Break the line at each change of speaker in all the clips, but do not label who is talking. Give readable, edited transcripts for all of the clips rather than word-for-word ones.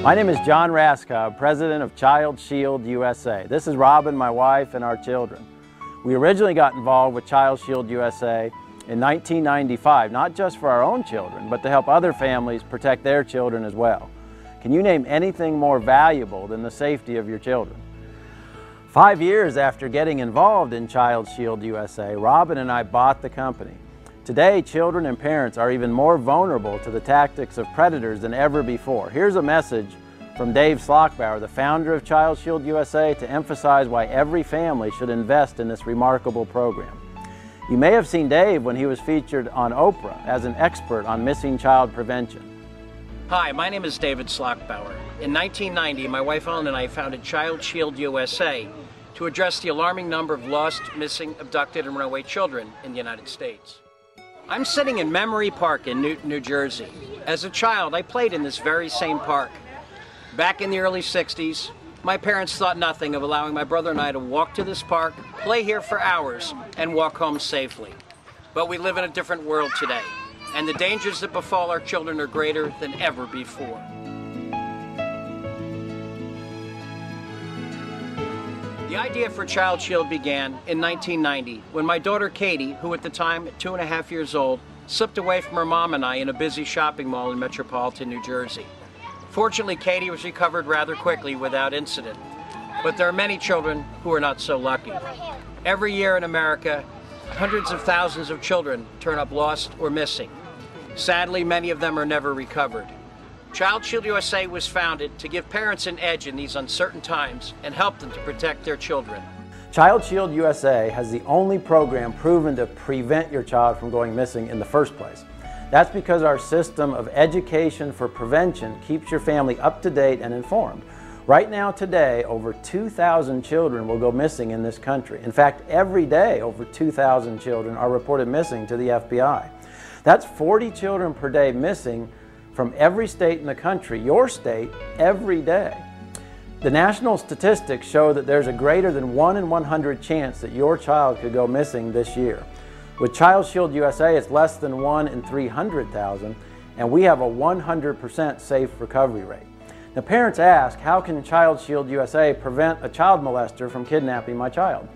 My name is John Raskob, President of Child Shield USA. This is Robin, my wife, and our children. We originally got involved with Child Shield USA in 1995, not just for our own children, but to help other families protect their children as well. Can you name anything more valuable than the safety of your children? 5 years after getting involved in Child Shield USA, Robin and I bought the company. Today, children and parents are even more vulnerable to the tactics of predators than ever before. Here's a message from Dave Slockbauer, the founder of Child Shield USA, to emphasize why every family should invest in this remarkable program. You may have seen Dave when he was featured on Oprah as an expert on missing child prevention.
Hi, my name is David Slockbauer. In 1990, my wife Ellen and I founded Child Shield USA to address the alarming number of lost, missing, abducted, and runaway children in the United States. I'm sitting in Memory Park in Newton, New Jersey. As a child, I played in this very same park. Back in the early 60s, my parents thought nothing of allowing my brother and I to walk to this park, play here for hours, and walk home safely. But we live in a different world today, and the dangers that befall our children are greater than ever before. The idea for Child Shield began in 1990 when my daughter Katie, who at the time, at 2.5 years old, slipped away from her mom and I in a busy shopping mall in metropolitan New Jersey. Fortunately, Katie was recovered rather quickly without incident, but there are many children who are not so lucky. Every year in America, hundreds of thousands of children turn up lost or missing. Sadly, many of them are never recovered. Child Shield USA was founded to give parents an edge in these uncertain times and help them to protect their children.
Child Shield USA has the only program proven to prevent your child from going missing in the first place. That's because our system of education for prevention keeps your family up to date and informed. Right now, today, over 2,000 children will go missing in this country. In fact, every day, over 2,000 children are reported missing to the FBI. That's 40 children per day missing from every state in the country, your state, every day. The national statistics show that there's a greater than 1 in 100 chance that your child could go missing this year. With Child Shield USA, it's less than 1 in 300,000, and we have a 100% safe recovery rate. Now, parents ask, how can Child Shield USA prevent a child molester from kidnapping my child?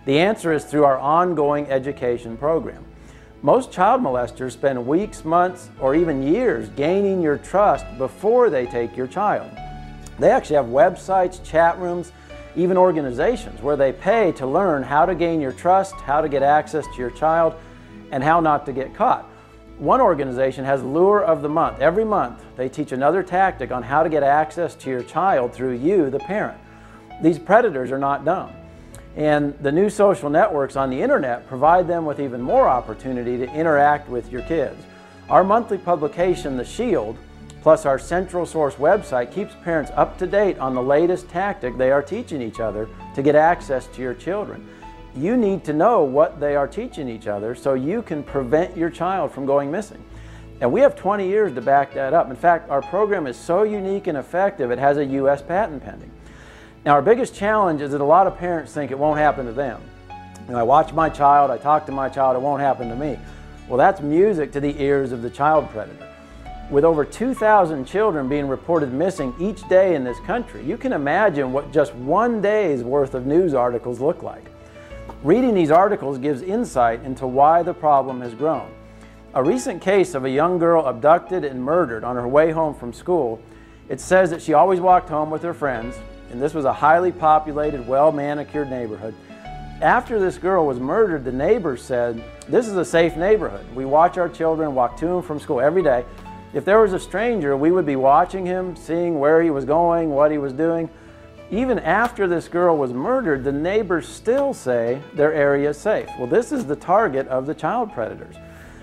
The answer is through our ongoing education program. Most child molesters spend weeks, months, or even years gaining your trust before they take your child. They actually have websites, chat rooms, even organizations where they pay to learn how to gain your trust, how to get access to your child, and how not to get caught. One organization has Lure of the Month. Every month, they teach another tactic on how to get access to your child through you, the parent. These predators are not dumb. And the new social networks on the internet provide them with even more opportunity to interact with your kids. Our monthly publication, The Shield, plus our Central Source website, keeps parents up to date on the latest tactic they are teaching each other to get access to your children. You need to know what they are teaching each other so you can prevent your child from going missing. And we have 20 years to back that up. In fact, our program is so unique and effective, it has a U.S. patent pending. Now, our biggest challenge is that a lot of parents think it won't happen to them. I watch my child, I talk to my child, it won't happen to me. Well, that's music to the ears of the child predator. With over 2,000 children being reported missing each day in this country, you can imagine what just one day's worth of news articles look like. Reading these articles gives insight into why the problem has grown. A recent case of a young girl abducted and murdered on her way home from school, it says that she always walked home with her friends, and this was a highly populated, well-manicured neighborhood. After this girl was murdered, the neighbors said, "This is a safe neighborhood. We watch our children walk to and from school every day. If there was a stranger, we would be watching him, seeing where he was going, what he was doing." Even after this girl was murdered, the neighbors still say their area is safe. Well, this is the target of the child predators.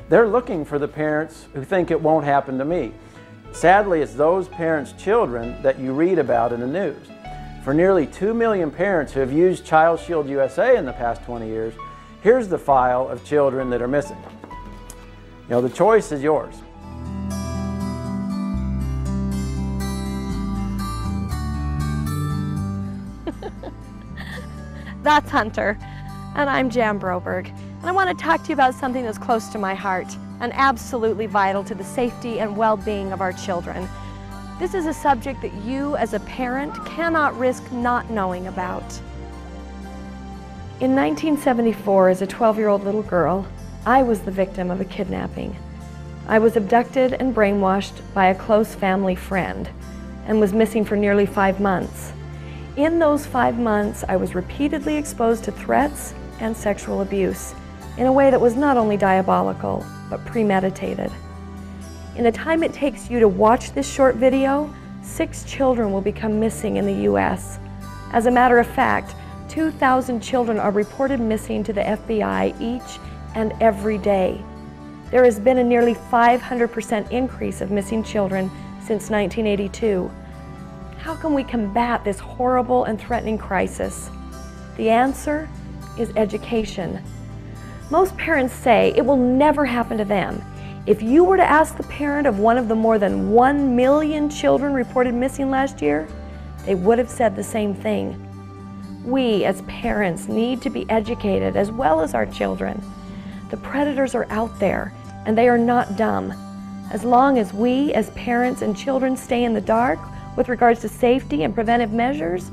They're looking for the parents who think it won't happen to me. Sadly, it's those parents' children that you read about in the news. For nearly 2 million parents who have used Child Shield USA in the past 20 years, here's the file of children that are missing. The choice is yours.
That's Hunter, and I'm Jan Broberg, and I want to talk to you about something that's close to my heart and absolutely vital to the safety and well-being of our children. This is a subject that you as a parent cannot risk not knowing about. In 1974, as a 12-year-old little girl, I was the victim of a kidnapping. I was abducted and brainwashed by a close family friend and was missing for nearly 5 months. In those 5 months, I was repeatedly exposed to threats and sexual abuse in a way that was not only diabolical, but premeditated. In the time it takes you to watch this short video, 6 children will become missing in the U.S. As a matter of fact, 2,000 children are reported missing to the FBI each and every day. There has been a nearly 500% increase of missing children since 1982. How can we combat this horrible and threatening crisis? The answer is education. Most parents say it will never happen to them. If you were to ask the parent of one of the more than 1 million children reported missing last year, they would have said the same thing. We as parents need to be educated as well as our children. The predators are out there and they are not dumb. As long as we as parents and children stay in the dark with regards to safety and preventive measures,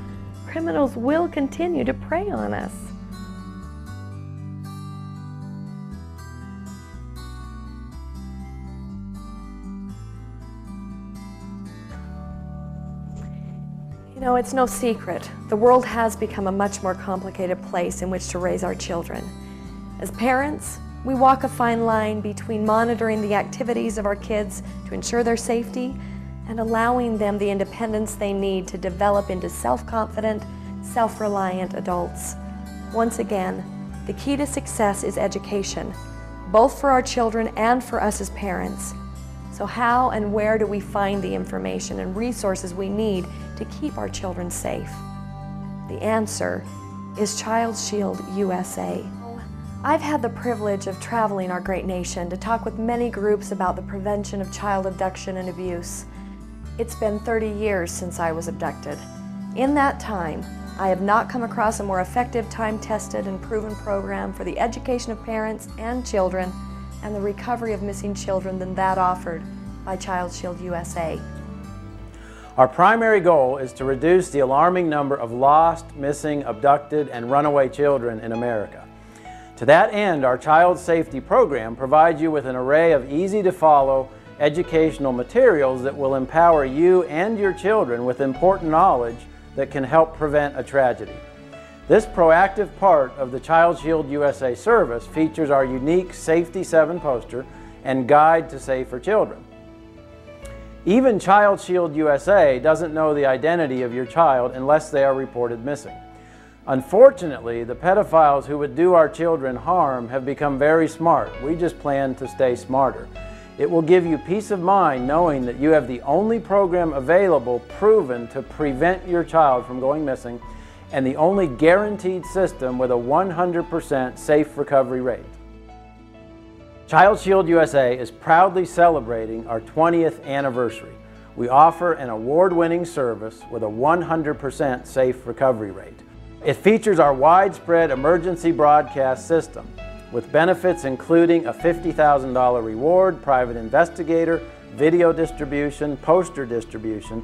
criminals will continue to prey on us. You know, it's no secret. The world has become a much more complicated place in which to raise our children. As parents, we walk a fine line between monitoring the activities of our kids to ensure their safety and allowing them the independence they need to develop into self-confident, self-reliant adults. Once again, the key to success is education, both for our children and for us as parents. So how and where do we find the information and resources we need to keep our children safe? The answer is Child Shield USA. I've had the privilege of traveling our great nation to talk with many groups about the prevention of child abduction and abuse. It's been 30 years since I was abducted. In that time, I have not come across a more effective, time-tested and proven program for the education of parents and children and the recovery of missing children than that offered by Child Shield USA.
Our primary goal is to reduce the alarming number of lost, missing, abducted, and runaway children in America. To that end, our Child Safety Program provides you with an array of easy-to-follow educational materials that will empower you and your children with important knowledge that can help prevent a tragedy. This proactive part of the Child Shield USA service features our unique Safety 7 poster and Guide to Safer Children. Even Child Shield USA doesn't know the identity of your child unless they are reported missing. Unfortunately, the pedophiles who would do our children harm have become very smart. We just plan to stay smarter. It will give you peace of mind knowing that you have the only program available proven to prevent your child from going missing and the only guaranteed system with a 100% safe recovery rate. Child Shield USA is proudly celebrating our 20th anniversary. We offer an award-winning service with a 100% safe recovery rate. It features our widespread emergency broadcast system with benefits including a $50,000 reward, private investigator, video distribution, poster distribution,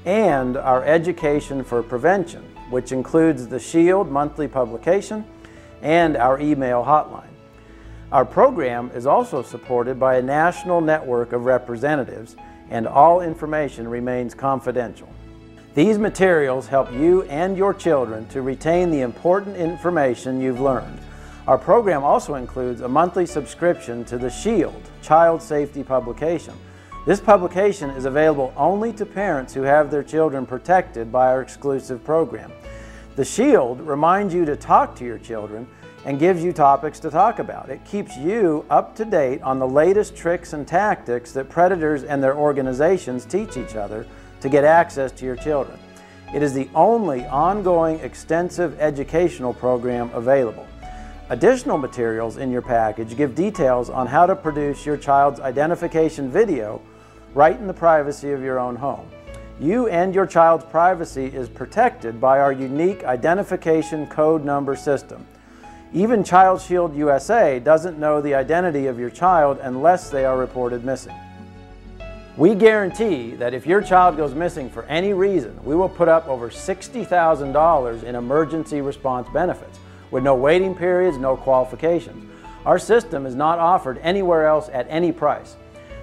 and our Education for Prevention, which includes the Shield monthly publication and our email hotline. Our program is also supported by a national network of representatives, and all information remains confidential. These materials help you and your children to retain the important information you've learned. Our program also includes a monthly subscription to the Shield Child Safety publication. This publication is available only to parents who have their children protected by our exclusive program. The Shield reminds you to talk to your children and gives you topics to talk about. It keeps you up to date on the latest tricks and tactics that predators and their organizations teach each other to get access to your children. It is the only ongoing extensive educational program available. Additional materials in your package give details on how to produce your child's identification video right in the privacy of your own home. You and your child's privacy is protected by our unique identification code number system. Even Child Shield USA doesn't know the identity of your child unless they are reported missing. We guarantee that if your child goes missing for any reason, we will put up over $60,000 in emergency response benefits with no waiting periods, no qualifications. Our system is not offered anywhere else at any price.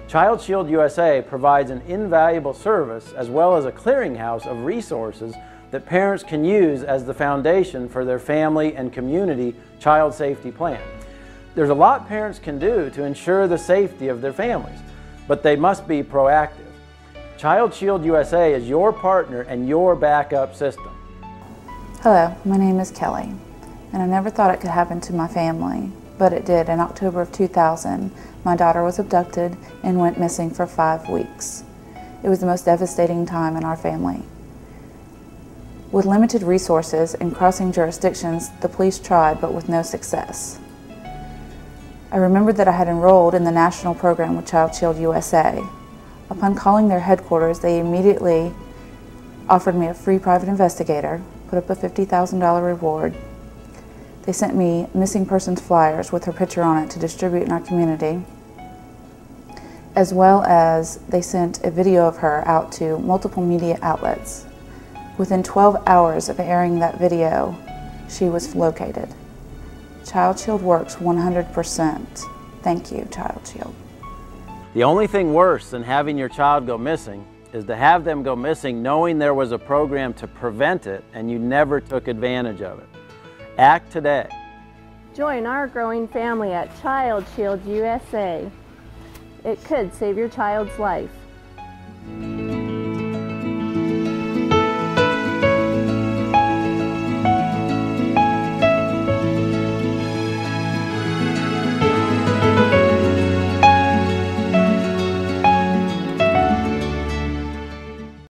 Child Shield USA provides an invaluable service as well as a clearinghouse of resources that parents can use as the foundation for their family and community child safety plan. There's a lot parents can do to ensure the safety of their families, but they must be proactive. Child Shield USA is your partner and your backup system.
Hello, my name is Kelly, and I never thought it could happen to my family, but it did. In October of 2000, my daughter was abducted and went missing for 5 weeks. It was the most devastating time in our family. With limited resources and crossing jurisdictions, the police tried, but with no success. I remembered that I had enrolled in the national program with Child Shield USA. Upon calling their headquarters, they immediately offered me a free private investigator, put up a $50,000 reward. They sent me missing persons flyers with her picture on it to distribute in our community, as well as they sent a video of her out to multiple media outlets. Within 12 hours of airing that video, she was located. Child Shield works 100%. Thank you, Child Shield.
The only thing worse than having your child go missing is to have them go missing knowing there was a program to prevent it and you never took advantage of it. Act today.
Join our growing family at Child Shield USA. It could save your child's life.